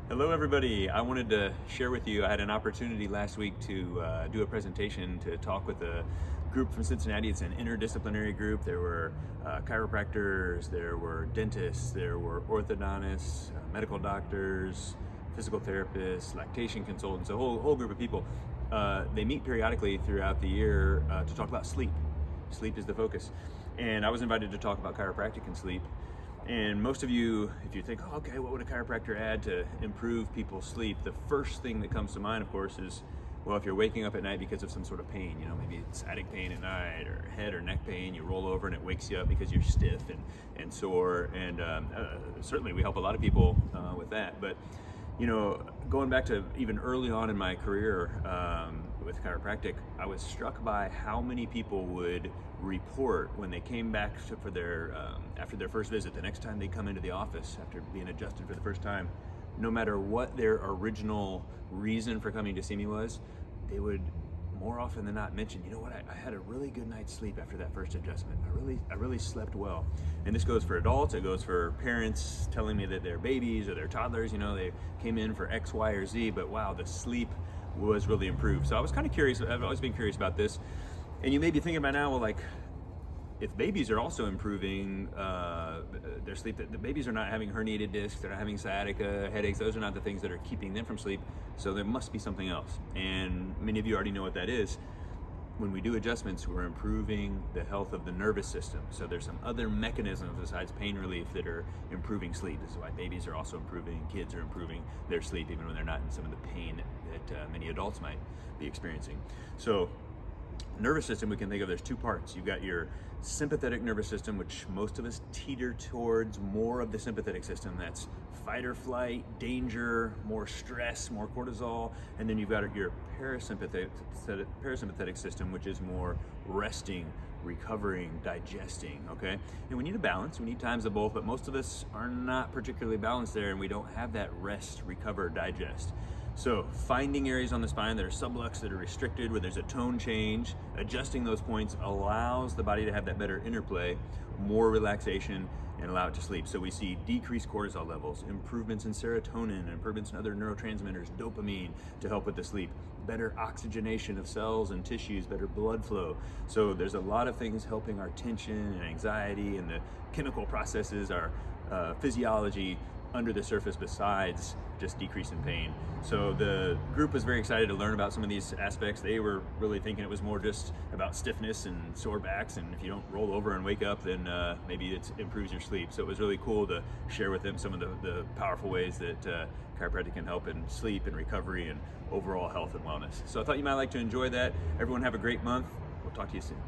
Hello everybody, I wanted to share with you, I had an opportunity last week to do a presentation to talk with a group from Cincinnati. It's an interdisciplinary group. There were chiropractors, there were dentists, there were orthodontists, medical doctors, physical therapists, lactation consultants, a whole group of people. They meet periodically throughout the year to talk about sleep. Sleep is the focus. And I was invited to talk about chiropractic and sleep. And most of you, if you think, oh, okay, what would a chiropractor add to improve people's sleep? The first thing that comes to mind, of course, is, well, if you're waking up at night because of some sort of pain, maybe it's sciatic pain at night or head or neck pain, you roll over and it wakes you up because you're stiff and sore. And certainly we help a lot of people with that. But, going back to even early on in my career with chiropractic, I was struck by how many people would report when they came back for their after their first visit, the next time they come into the office after being adjusted for the first time, no matter what their original reason for coming to see me was, they would more often than not mention, you know what, I had a really good night's sleep after that first adjustment. I really slept well. And this goes for adults, it goes for parents telling me that their babies or their toddlers, they came in for X, Y, or Z, but wow, the sleep was really improved. So I was kind of curious, I've always been curious about this. And you may be thinking by now, well, like, if babies are also improving their sleep, the babies are not having herniated discs, they're not having sciatica, headaches, those are not the things that are keeping them from sleep, so there must be something else. And many of you already know what that is. When we do adjustments, we're improving the health of the nervous system. So there's some other mechanisms besides pain relief that are improving sleep. This is why babies are also improving, kids are improving their sleep, even when they're not in some of the pain that many adults might be experiencing. So nervous system, we can think of, there's two parts. You've got your sympathetic nervous system, which most of us teeter towards more of the sympathetic system. That's fight or flight, danger, more stress, more cortisol. And then you've got your parasympathetic system, which is more resting, recovering, digesting, okay? And we need a balance, we need times of both, but most of us are not particularly balanced there, and we don't have that rest, recover, digest. So finding areas on the spine that are sublux, that are restricted, where there's a tone change, adjusting those points allows the body to have that better interplay, more relaxation, and allow it to sleep. So we see decreased cortisol levels, improvements in serotonin, improvements in other neurotransmitters, dopamine to help with the sleep, better oxygenation of cells and tissues, better blood flow. So there's a lot of things helping our tension and anxiety and the chemical processes, our physiology under the surface besides just decrease in pain. So the group was very excited to learn about some of these aspects. They were really thinking it was more just about stiffness and sore backs, and if you don't roll over and wake up, then maybe it improves your sleep. So it was really cool to share with them some of the powerful ways that chiropractic can help in sleep and recovery and overall health and wellness. So I thought you might like to enjoy that. Everyone have a great month. We'll talk to you soon.